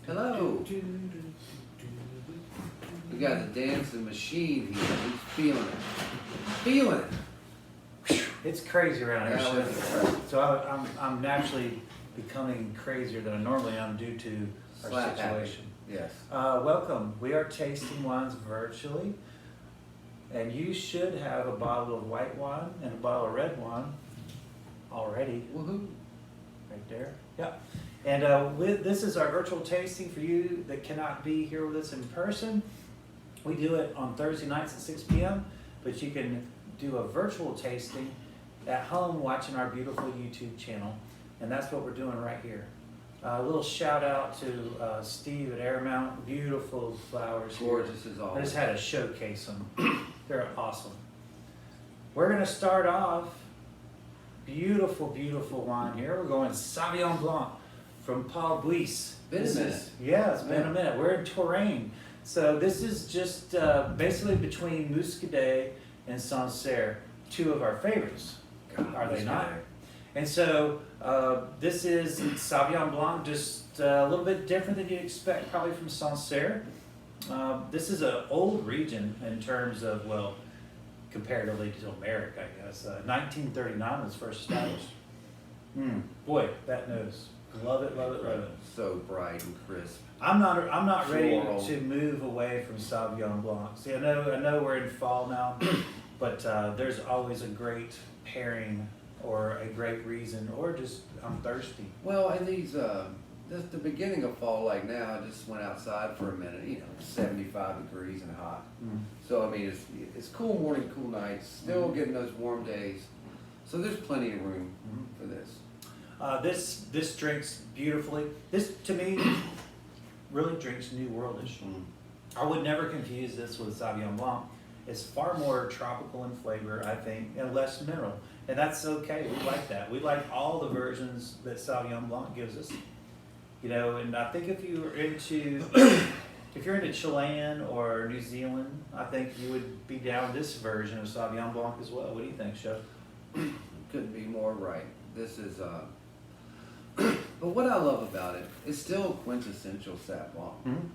Hello. We got the dancing machine here. He's feeling it. Feeling it. It's crazy around here. Yeah, So I'm naturally becoming crazier than I normally am due to our Slap situation. Yes. Welcome. We are tasting wines virtually, and you should have a bottle of white wine and a bottle of red wine already. Woohoo. Right there. Yeah. And this is our virtual tasting for you that cannot be here with us in person. We do it on Thursday nights at 6 p.m., but you can do a virtual tasting at home watching our beautiful YouTube channel. And that's what we're doing right here. A little shout out to Steve at Airmount. Beautiful flowers. Gorgeous as I always. just had to showcase them. They're awesome. We're going to start off beautiful, beautiful wine here. We're going Sauvignon Blanc from Buisse. Been a minute. Yeah, it's been a minute. We're in Touraine. So this is just basically between Muscadet and Sancerre, two of our favorites. God, Are they not? Muscadet. And so this is Sauvignon Blanc, just a little bit different than you'd expect probably from Sancerre. This is an old region in terms of, well, comparatively to America, I guess. 1939 was first established. Boy, that nose. Love it, love it, love it. So bright and crisp. I'm not ready Floral. to move away from Sauvignon Blanc. See, I know we're in fall now, but there's always a great pairing or a great reason, or just I'm thirsty. Well, and these, the beginning of fall like now, I just went outside for a minute, 75 degrees and hot. So, I mean, it's cool morning, cool nights, still getting those warm days. So there's plenty of room for this. This drinks beautifully. This, to me, really drinks New Worldish. I would never confuse this with Sauvignon Blanc. It's far more tropical in flavor, I think, and less mineral. And that's okay. We like that. We like all the versions that Sauvignon Blanc gives us. And I think if you're into Chilean or New Zealand, I think you would be down this version of Sauvignon Blanc as well. What do you think, Chef? Couldn't be more right. This is, but what I love about it, it's still quintessential Sauv Blanc.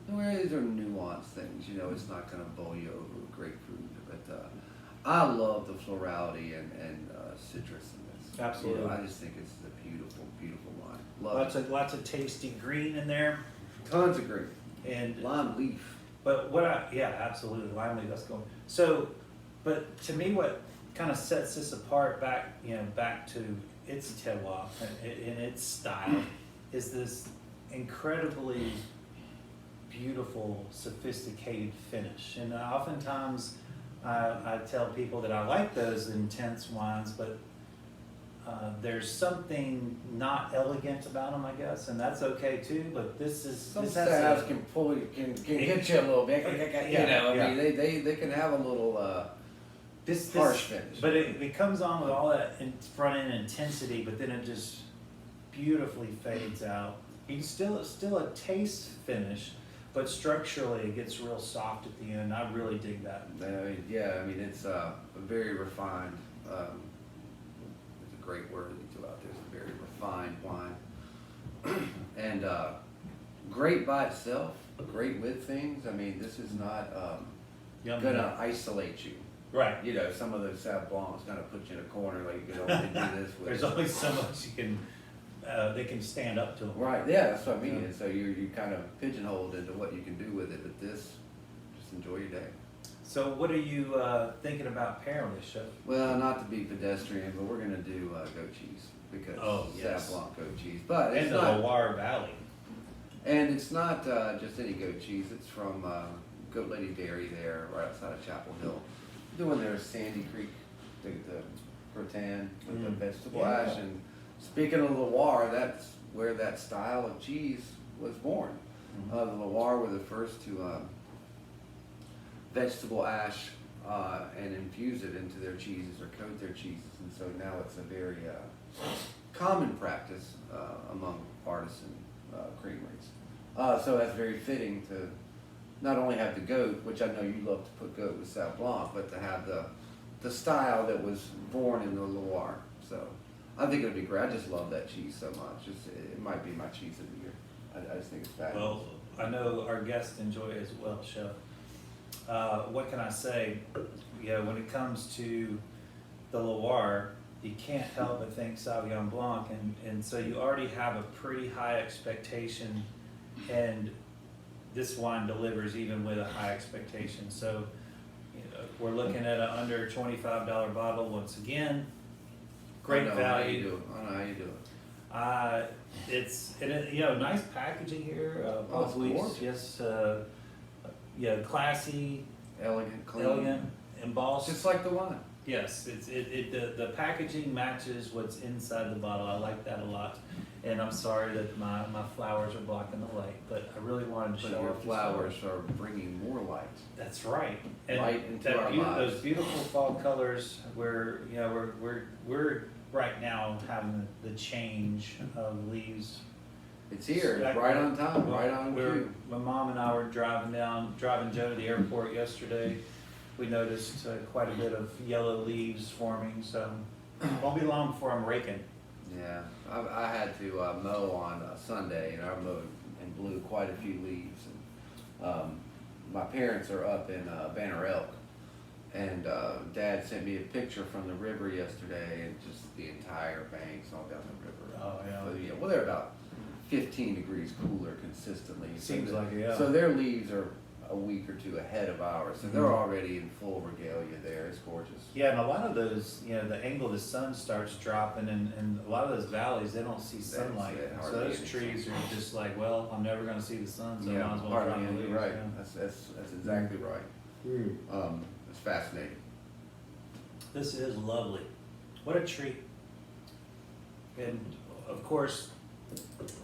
Where these are nuanced things, it's not going to bowl you over with grapefruit. But I love the florality and citrus in this. Absolutely. I just think it's a beautiful, beautiful wine. Love it. Lots of tasty green in there. Tons of green. And Lime leaf. But absolutely, lime leaf, that's going. So, but to me, what kind of sets this apart back to its terroir and its style is this incredibly beautiful, sophisticated finish. And oftentimes, I tell people that I like those intense wines, but there's something not elegant about them, I guess, and that's okay too. But this Styles can pull you, can hit you a little bit. They can have a little harsh finish. But it comes on with all that front end intensity, but then it just beautifully fades out. It's still a taste finish, but structurally it gets real soft at the end. I really dig that. It's a very refined. It's a great word that you threw out there. It's a very refined wine, and great by itself. Great with things. I mean, this is not gonna isolate you. Right. Some of those Sauv Blancs kind of put you in a corner, like you can only do this with. There's only so much you can. They can stand up to them. Right. Yeah, that's what I mean. And so you kind of pigeonholed into what you can do with it. But this, just enjoy your day. So what are you thinking about pairing with, Chef? Well, not to be pedestrian, but we're gonna do goat cheese because yes. Sauv Blanc goat cheese. But it's it's the not. Loire Valley. And it's not just any goat cheese. It's from Goat Lady Dairy there, right outside of Chapel Hill. Doing their Sandy Creek, the gratin with the vegetable ash. And speaking of Loire, that's where that style of cheese was born. The Loire were the first to vegetable ash and infuse it into their cheeses or coat their cheeses. And so now it's a very common practice among artisan creameries. So that's very fitting to not only have the goat, which I know you love to put goat with Sauv Blanc, but to have the style that was born in the Loire. So I think it would be great. I just love that cheese so much. It might be my cheese of the year. I just think it's fabulous. Well, I know our guests enjoy it as well, Chef. What can I say? When it comes to the Loire, you can't help but think Sauvignon Blanc, and so you already have a pretty high expectation, and this wine delivers even with a high expectation. So, we're looking at an under $25 bottle once again. Great value. I know how you do it. It's nice packaging here. Oh, it's Buisse, gorgeous. yes, classy, Elegant, clean. elegant, embossed. Just like the wine. Yes, the packaging matches what's inside the bottle. I like that a lot. And I'm sorry that my flowers are blocking the light, but I really wanted to But show your off the flowers are bringing more light. That's right. And Light into our lives. those beautiful fall colors. We're right now having the change of leaves. It's here, it's right on time, right on cue. My mom and I were driving Joe to the airport yesterday. We noticed quite a bit of yellow leaves forming, so won't be long before I'm raking. Yeah, I had to mow on Sunday, and I mowed and blew quite a few leaves. And, my parents are up in Banner Elk, and Dad sent me a picture from the river yesterday, and just the entire banks all down the river. Oh, yeah. Well, they're about 15 degrees cooler consistently. Seems so like it, yeah. So their leaves are a week or two ahead of ours, so they're Mhm. already in full regalia there. It's gorgeous. Yeah, and a lot of those, the angle of the sun starts dropping, and a lot of those valleys, they don't see sunlight. it, So hardly those any trees are just like, well, I'm never gonna see the sun, so I Yeah, might as well hardly drop the any, leaves. you're right. Yeah. That's exactly right. It's fascinating. This is lovely. What a treat. And of course,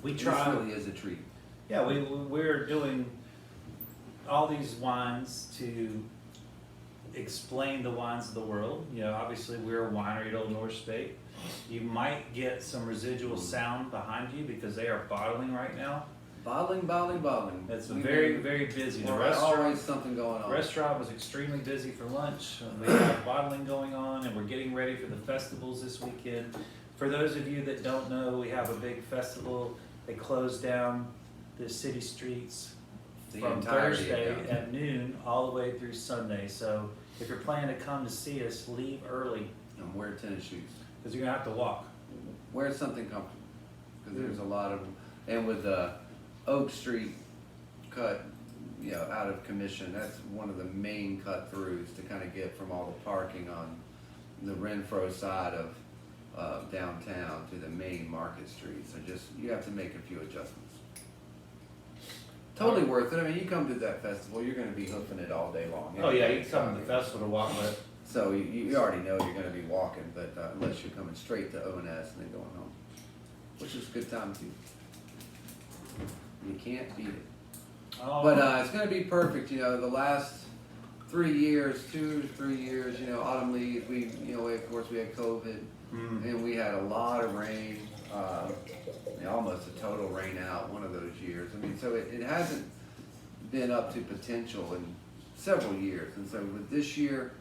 we try. This really is a treat. Yeah, we're doing all these wines to explain the wines of the world. Obviously we're a winery at Old North State. You might get some residual sound behind you because they are bottling right now. Bottling. It's very, very busy. The restaurant, always something going on. restaurant was extremely busy for lunch. We have bottling going on, and we're getting ready for the festivals this weekend. For those of you that don't know, we have a big festival. They close down the city streets The from entirety of Thursday downtown. at noon all the way through Sunday. So if you're planning to come to see us, leave early And wear tennis shoes. because you're gonna have to walk. Wear something comfortable, because there's a lot of them. And with the Oak Street cut, out of commission, that's one of the main cut throughs to kind of get from all the parking on the Renfro side of downtown to the main Market Street. So you have to make a few adjustments. Totally worth it. I mean, you come to that festival, you're going to be hoofing it all day long. Oh yeah, you come to the festival to walk, but So you already know you're going to be walking, but unless you're coming straight to O&S and then going home, which is a good time too. You can't beat it. But it's going to be perfect. The last 3 years, 2 to 3 years, autumn leaves. Of course we had COVID, and we had a lot of rain. Almost a total rain out one of those years. I mean, so it hasn't been up to potential in several years. And so with this year,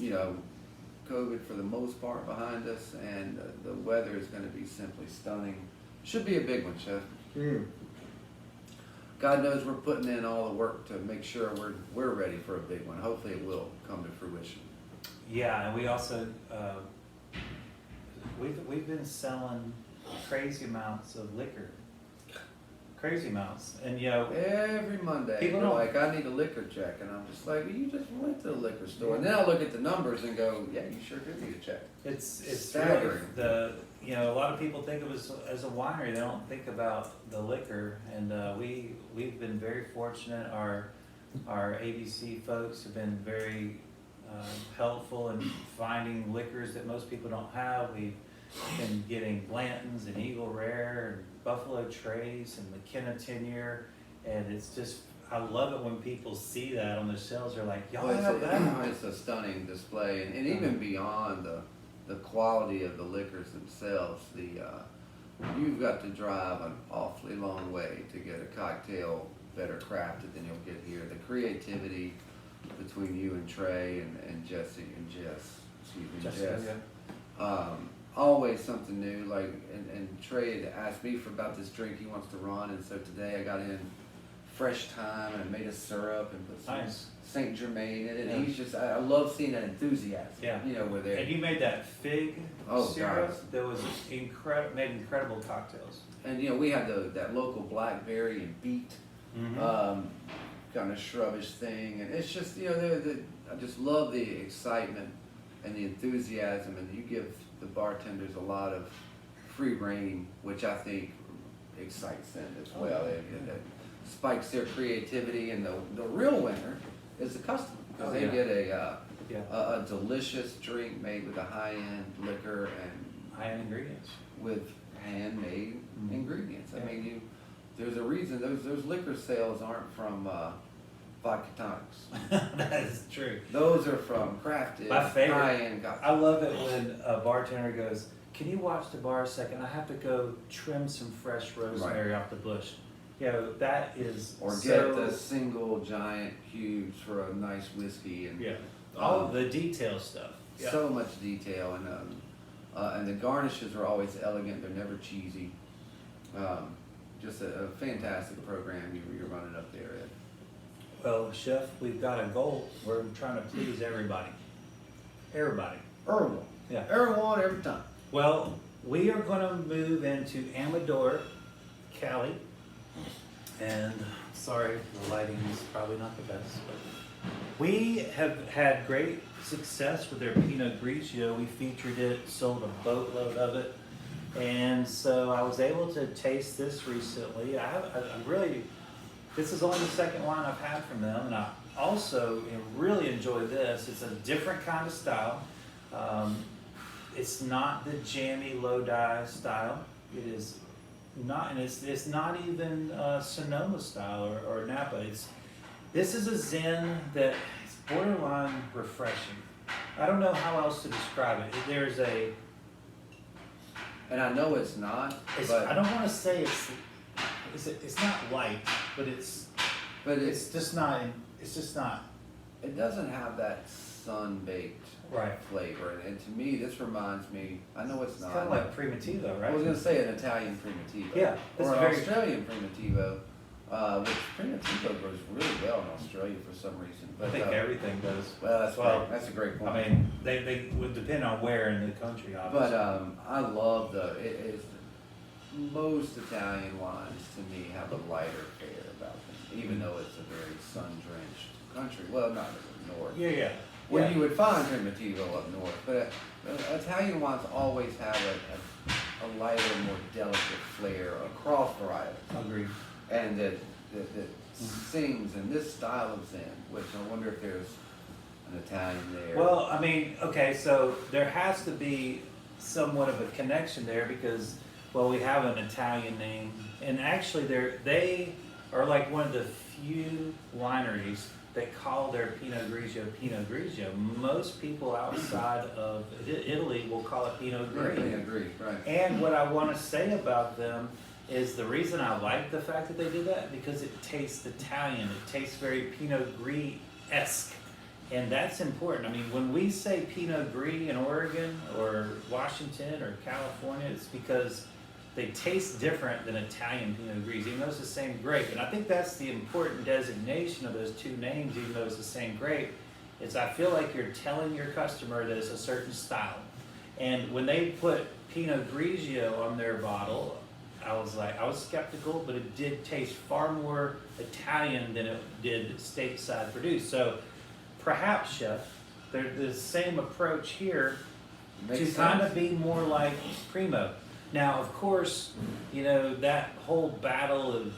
COVID for the most part behind us, and the weather is going to be simply stunning. Should be a big one, Chef. God knows we're putting in all the work to make sure we're ready for a big one. Hopefully it will come to fruition. yeah, and we also we've been selling crazy amounts of liquor, crazy amounts, and Every Monday, People they're don't- like, I need a liquor check. And I'm just like, well, you just went to the liquor store. And then I look at the numbers and go, yeah, you sure did need a check. it's Staggering. really a lot of people think of us as a winery. They don't think about the liquor, and we've been very fortunate. Our ABC folks have been very helpful in finding liquors that most people don't have. We've been getting Blanton's and Eagle Rare and Buffalo Trace and McKenna Tenure, and it's just, I love it when people see that on the shelves. They're like, y'all Well, have that? it's a stunning display, and even beyond the quality of the liquors themselves, you've got to drive an awfully long way to get a cocktail better crafted than you'll get here. The creativity between you and Trey and Jesse and Jess, excuse me, Jessica, Jess. always something new. Like, and Trey had asked me about this drink he wants to run, and so today I got in fresh thyme and I made a syrup and put some Nice. Saint Germain in it. Yeah. And he's just, I love seeing that enthusiasm. Yeah. You know, where they're. And you made that fig Oh, syrup God. that was made incredible cocktails. And you know, we had that local blackberry and beet kind of shrubbish thing, and it's just, you know, I just love the excitement and the enthusiasm, and you give the bartenders a lot of free reign, which I think excites them as well. It spikes their creativity, and the real winner is the customer, because they get a delicious drink made with a high-end liquor and high-end ingredients with handmade ingredients. Yeah. I mean, there's a reason those liquor sales aren't from vodka tonics. That is true. Those are from crafted My favorite. high-end I love it when a bartender goes, "Can you watch the bar a second? I have to go trim some fresh rosemary off the bush." You know, that is Or so, get the single giant cubes for a nice whiskey, and all of the detail stuff. Yeah. so much detail, and the garnishes are always elegant. They're never cheesy. Just a fantastic program you're running up there, Ed. Well, Chef, we've got a goal. We're trying to please everybody. Everybody. Everyone. Yeah. Everyone, every time. Well, we are going to move into Amadore, Cali. And sorry, the lighting is probably not the best. But we have had great success with their Pinot Grigio. We featured it, sold a boatload of it. And so I was able to taste this recently. I really, this is only the second wine I've had from them, and I also really enjoy this. It's a different kind of style. It's not the jammy Lodi style. It is not, and it's not even Sonoma style or Napa. This is a Zin that is borderline refreshing. I don't know how else to describe it. There's a And I know it's not, but I don't want to say it's not light, but it's just not. It's just not. It doesn't have that sun-baked Right. flavor, and to me, this reminds me. I know it's It's not. kind of like Primitivo, right? I was gonna say an Italian Primitivo. Yeah, it's or an very- Australian Primitivo, which Primitivo grows really well in Australia for some reason. But I think everything does. well, that's Well, great. That's a great point. I mean, they would depend on where in the country, obviously. But I love it's most Italian wines to me have a lighter fare about them, even though it's a very sun-drenched country. Well, not in the north. yeah. Where you would find Primitivo up north, but Italian wines always have a lighter, more delicate flair across varietals, Agreed. and that sings in this style of Zen, which I wonder if there's an Italian there. Well, I mean, okay, so there has to be somewhat of a connection there because, well, we have an Italian name, and actually they are like one of the few wineries that call their Pinot Grigio. Most people outside of Italy will call it Pinot Gris. I agree, right. And what I want to say about them is the reason I like the fact that they did that because it tastes Italian. It tastes very Pinot Gris-esque. And that's important. I mean, when we say Pinot Gris in Oregon or Washington or California, it's because they taste different than Italian Pinot Gris, even though it's the same grape. And I think that's the important designation of those two names, even though it's the same grape. Is I feel like you're telling your customer that it's a certain style. And when they put Pinot Grigio on their bottle, I was skeptical, but it did taste far more Italian than it did stateside produced. So perhaps, Chef, there's the same approach here to kind of be more like Primo. Now, of course, that whole battle of,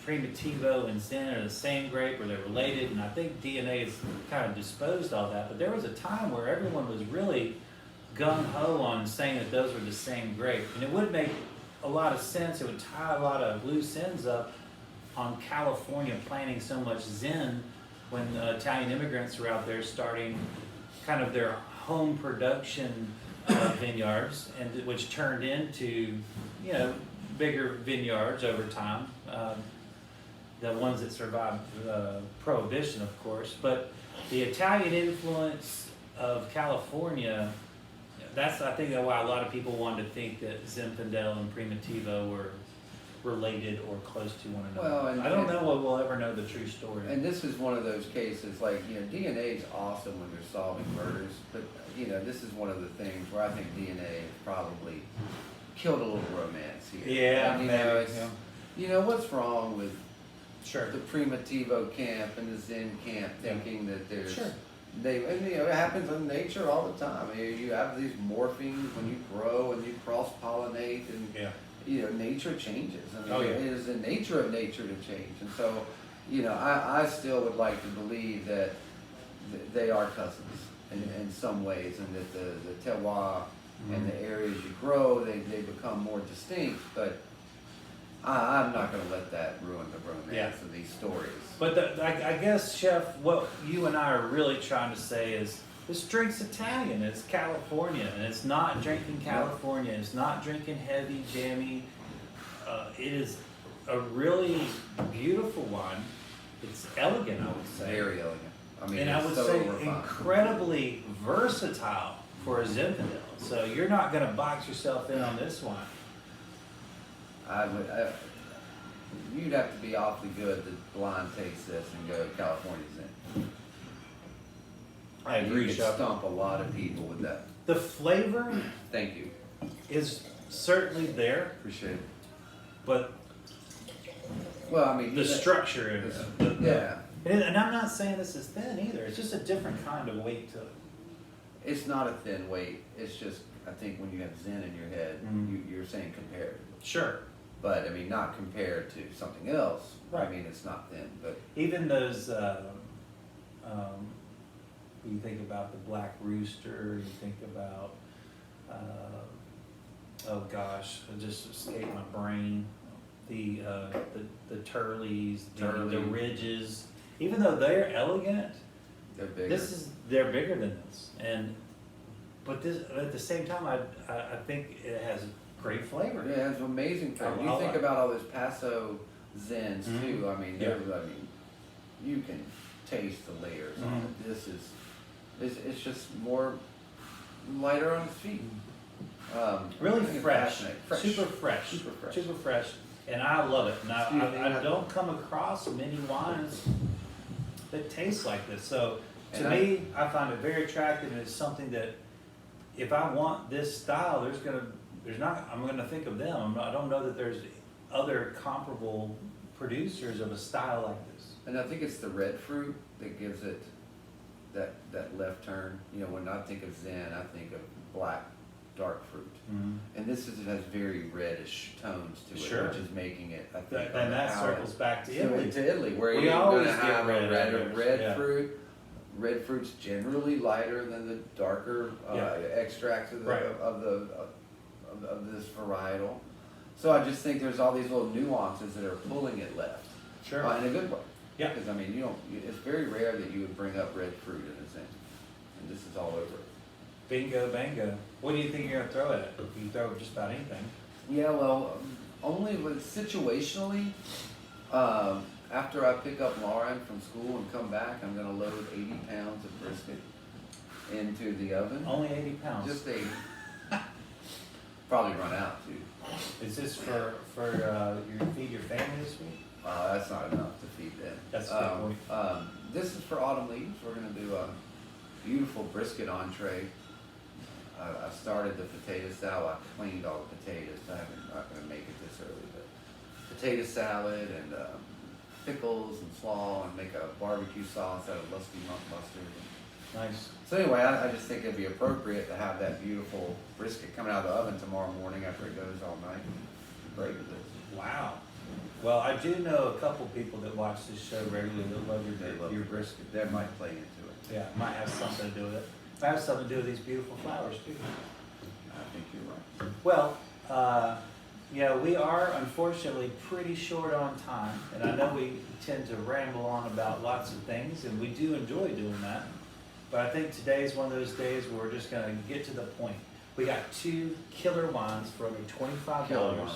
Primitivo and Zen are the same grape or they're related, and I think DNA has kind of disposed all that, but there was a time where everyone was really gung-ho on saying that those were the same grape, and it would make a lot of sense. It would tie a lot of loose ends up on California planting so much Zen when Italian immigrants were out there starting kind of their home production vineyards, and which turned into, bigger vineyards over time. The ones that survived Prohibition, of course, but the Italian influence of California that's, I think, why a lot of people wanted to think that Zinfandel and Primitivo were related or close to one another. Well, I don't know what we'll ever know the true story. And this is one of those cases, like, DNA is awesome when you're solving murders, but, this is one of the things where I think DNA has probably killed a little romance here. Yeah, And, maybe, what's wrong with Sure. the Primitivo camp and the Zen camp thinking that there's... Sure. It happens in nature all the time. You have these morphines when you grow and you cross-pollinate and... Yeah. Nature changes. Oh, yeah. It is the nature of nature to change. And so, I still would like to believe that they are cousins in some ways, and that the terroir and the areas you grow, they become more distinct. But I'm not going to let that ruin the romance of these stories. But I guess, Chef, what you and I are really trying to say is, this drink's Italian, it's California, and it's not drinking California, it's not drinking heavy, jammy. It is a really beautiful wine. It's elegant, I would say. Very elegant. And I would say incredibly versatile for a Zinfandel. So you're not going to box yourself in on this one. You'd have to be awfully good to blind taste this and go California Zen. I agree, You could Chef. stump a lot of people with that. The flavor Thank you. is certainly there, Appreciate it. but Well, I mean, the structure is, yeah. and I'm not saying this is thin either. It's just a different kind of weight to it. It's not a thin weight. It's just, I think when you have Zen in your head, you're saying comparatively. Sure. But, I mean, not compared to something else. Right. I mean, it's not thin, but... Even those, you think about the Black Rooster, you think about, oh gosh, it just escaped my brain. The Turleys, the Ridges, even though they're elegant, They're bigger. they're bigger than this. But at the same time, I think it has great flavor. Yeah, it's amazing flavor. You think about all those Paso Zens too. I mean, you can taste the layers on it. This is, it's just more lighter on its feet. Really fresh. Super fresh. Super fresh, and I love it. Now I don't come across many wines that taste like this. So to me, I find it very attractive, and it's something that if I want this style, I'm gonna think of them. I don't know that there's other comparable producers of a style like this. And I think it's the red fruit that gives it that left turn. When I think of Zen, I think of black, dark fruit. And this has very reddish tones to it, which is making it, I think, and that circles back to Italy. To Italy, where we you're always going to have get red fruit. Red fruit's generally lighter than the darker extracts of this varietal. So I just think there's all these little nuances that are pulling it left. Sure. In a good way. Yeah. Because I mean, it's very rare that you would bring up red fruit in a Zen, and this is all over it. Bingo, bango. What do you think you're gonna throw at it? You can throw just about anything. Yeah, well, only with situationally. After I pick up Lauren from school and come back, I'm going to load 80 pounds of brisket into the oven. Only 80 pounds. Just 80. Probably run out too. Is this for you feed your family this week? That's not enough to feed them. That's a good point. This is for autumn leaves. We're going to do a beautiful brisket entree. I started the potato salad. I cleaned all the potatoes. I'm not going to make it this early, but potato salad and pickles and slaw, and make a barbecue sauce out of lusty monk mustard. Nice. So anyway, I just think it'd be appropriate to have that beautiful brisket coming out of the oven tomorrow morning after it goes all night. Great with this. Wow. Well, I do know a couple people that watch this show regularly that love your brisket. That might play into it. Yeah, might have something to do with it. Might have something to do with these beautiful flowers too. I think you're right. Well, we are unfortunately pretty short on time, and I know we tend to ramble on about lots of things, and we do enjoy doing that. But I think today is one of those days where we're just going to get to the point. We got 2 killer wines for only $25. Killer wine.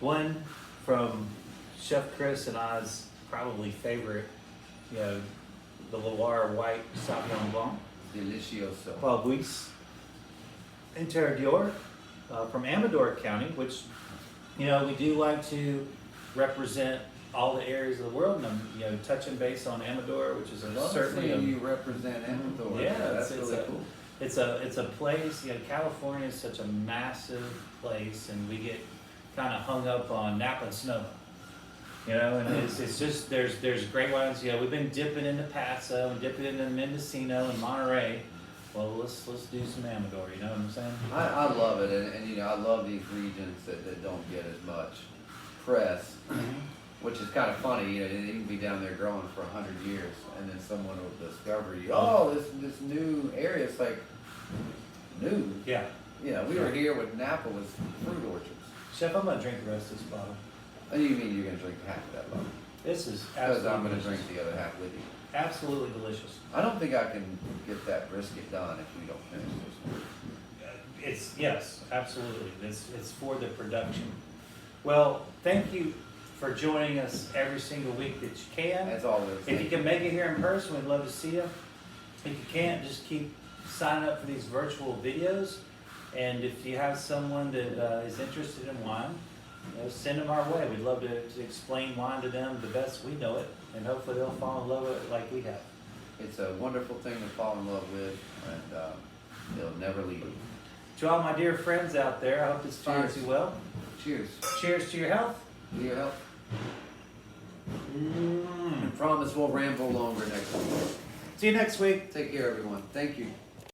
One from Chef Chris and I's probably favorite, the Loire White Sauvignon Blanc. Delicioso. Called Buisse. and Terra from Amadore County, which, you know, we do like to represent all the areas of the world, and I'm, you know, touching base on Amadore, which is certainly you represent Amadore. Yeah, that's it's really cool. It's a place, you know, California is such a massive place, and we get kind of hung up on Napa and Sonoma. You know, and it's just, there's great ones, you know, we've been dipping into Paso and dipping into Mendocino and Monterey. Well, let's do some Amadore, you know what I'm saying? I love it, and you know, I love these regions that don't get as much press, which is kind of funny. You know, you can be down there growing for 100 years, and then someone will discover you. Oh, this new area. It's like new. Yeah. You know, we were here when Napa was fruit orchards. Chef, I'm gonna drink the rest of this bottle. Oh, you mean you're gonna drink half of that bottle? This is Because I'm absolutely gonna delicious. drink the other half with you. Absolutely delicious. I don't think I can get that brisket done if we don't finish this one. It's, yes, absolutely. It's for the production. Well, thank you for joining us every single week that you can. As always. If you can make it here in person, we'd love to see you. If you can't, just keep signing up for these virtual videos. And if you have someone that is interested in wine, you know, send them our way. We'd love to explain wine to them the best we know it, and hopefully they'll fall in love with it like we have. It's a wonderful thing to fall in love with, and it'll never leave you. To all my dear friends out there, I hope this finds you well. Cheers. Cheers to your health. To your health. I promise we'll ramble longer next week. See you next week. Take care, everyone. Thank you.